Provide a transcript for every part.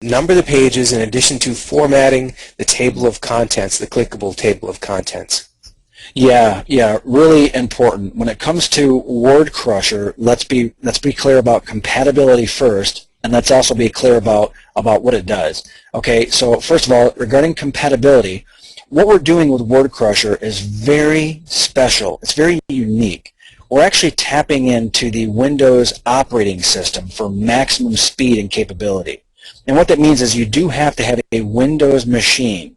number the pages in addition to formatting the table of contents, the clickable table of contents. Yeah, really important. When it comes to Word Crusher, let's be clear about compatibility first, and let's also be clear about what it does. Okay, so first of all, regarding compatibility, what we're doing with Word Crusher is very special. It's very unique. We're actually tapping into the Windows operating system for maximum speed and capability. And what that means is you do have to have a Windows machine,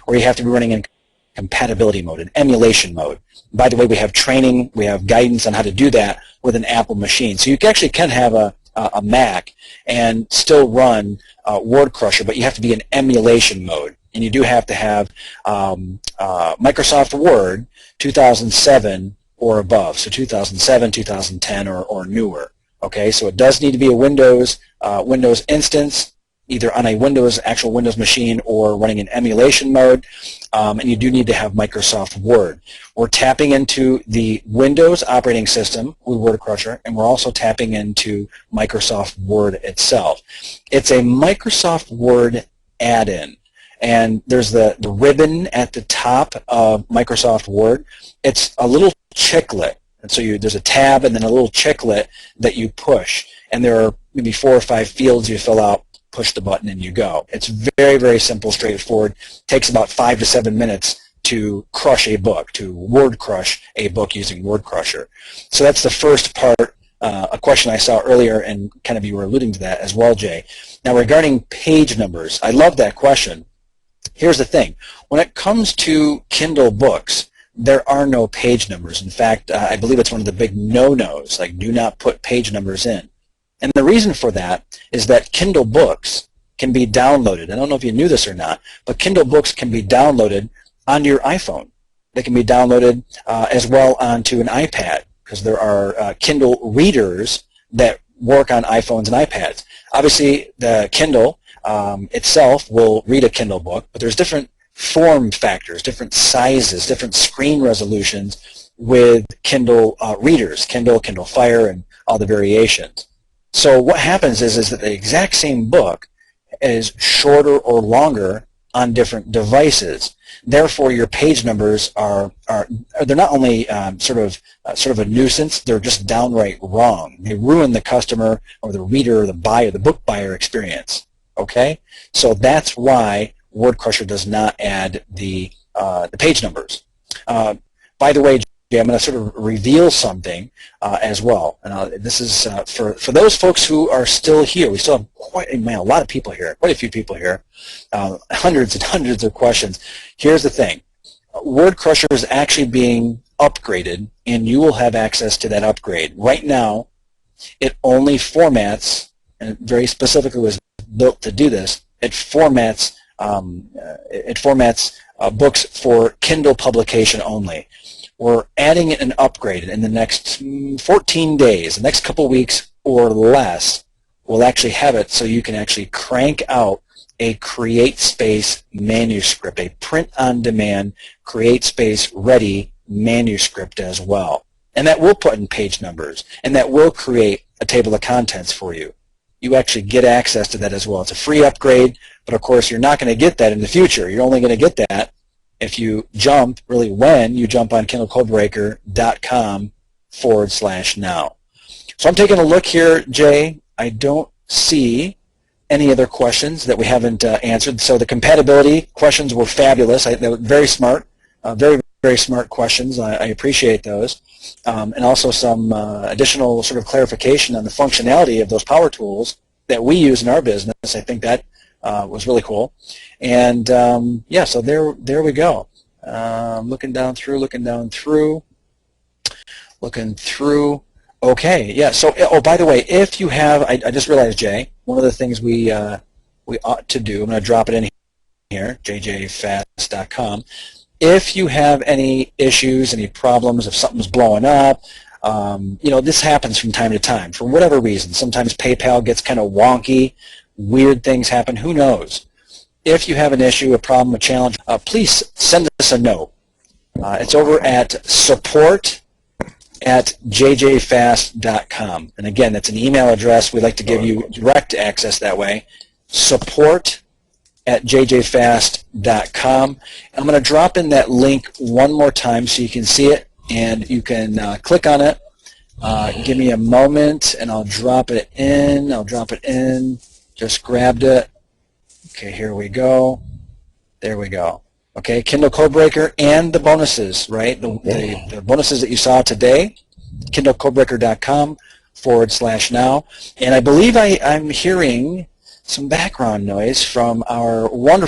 or you have to be running in compatibility mode, in emulation mode. By the way, we have training, we have guidance on how to do that with an Apple machine. So you actually can have a Mac and still run Word Crusher, but you have to be in emulation mode. And you do have to have Microsoft Word 2007 or above, so 2007, 2010, or newer. Okay, so it does need to be a Windows instance, either on a actual Windows machine or running in emulation mode, and you do need to have Microsoft Word. We're tapping into the Windows operating system with Word Crusher, and we're also tapping into Microsoft Word itself. It's a Microsoft Word add-in, and there's the ribbon at the top of Microsoft Word. It's a little chiclet, and so there's a tab and then a little chiclet that you push, and there are maybe 4 or 5 fields you fill out, push the button, and you go. It's very, very simple, straightforward. Takes about 5 to 7 minutes to crush a book, to word crush a book using Word Crusher. So that's the first part, a question I saw earlier, and kind of you were alluding to that as well, Jay. Now regarding page numbers, I love that question. Here's the thing. When it comes to Kindle books, there are no page numbers. In fact, I believe it's one of the big no-nos, like do not put page numbers in. And the reason for that is that Kindle books can be downloaded. I don't know if you knew this or not, but Kindle books can be downloaded onto your iPhone. They can be downloaded as well onto an iPad, because there are Kindle readers that work on iPhones and iPads. Obviously, the Kindle itself will read a Kindle book, but there's different form factors, different sizes, different screen resolutions with Kindle readers, Kindle Fire, and all the variations. So what happens is that the exact same book is shorter or longer on different devices. Therefore, your page numbers they're not only sort of a nuisance, they're just downright wrong. They ruin the customer or the reader or the buyer, the book buyer experience. Okay, so that's why Word Crusher does not add the page numbers. By the way, Jay, I'm going to sort of reveal something as well. And this is for those folks who are still here. We still have a lot of people here, quite a few people here, hundreds and hundreds of questions. Here's the thing. Word Crusher is actually being upgraded, and you will have access to that upgrade. Right now, it only formats, and very specifically was built to do this, it formats books for Kindle publication only. We're adding an upgrade in the next 14 days, the next couple weeks or less. We'll actually have it so you can actually crank out a CreateSpace manuscript, a print-on-demand, CreateSpace-ready manuscript as well. And that will put in page numbers, and that will create a table of contents for you. You actually get access to that as well. It's a free upgrade, but of course you're not going to get that in the future. You're only going to get that if you jump, really when you jump on KindleCodeBreaker.com/now. So I'm taking a look here, Jay. I don't see any other questions that we haven't answered. So the compatibility questions were fabulous. They were very smart, very, very smart questions. I appreciate those. And also some additional sort of clarification on the functionality of those power tools that we use in our business. I think that was really cool. And yeah, so there we go. Looking through. Okay, yeah. So, oh, by the way, if you have, I just realized, Jay, one of the things we ought to do. I'm going to drop it in here, jjfast.com. If you have any issues, any problems, if something's blowing up, you know, this happens from time to time for whatever reason. Sometimes PayPal gets kind of wonky, weird things happen, who knows. If you have an issue, a problem, a challenge, please send us a note. It's over at support@jjfast.com. And again, that's an email address. We'd like to give you direct access that way. support@jjfast.com. I'm going to drop in that link one more time so you can see it, and you can click on it. Give me a moment, and I'll drop it in. Just grabbed it. Okay, here we go. There we go. Okay, Kindle Codebreaker and the bonuses, right? The bonuses that you saw today, kindlecodebreaker.com/now. And I believe I'm hearing some background noise from our wonderful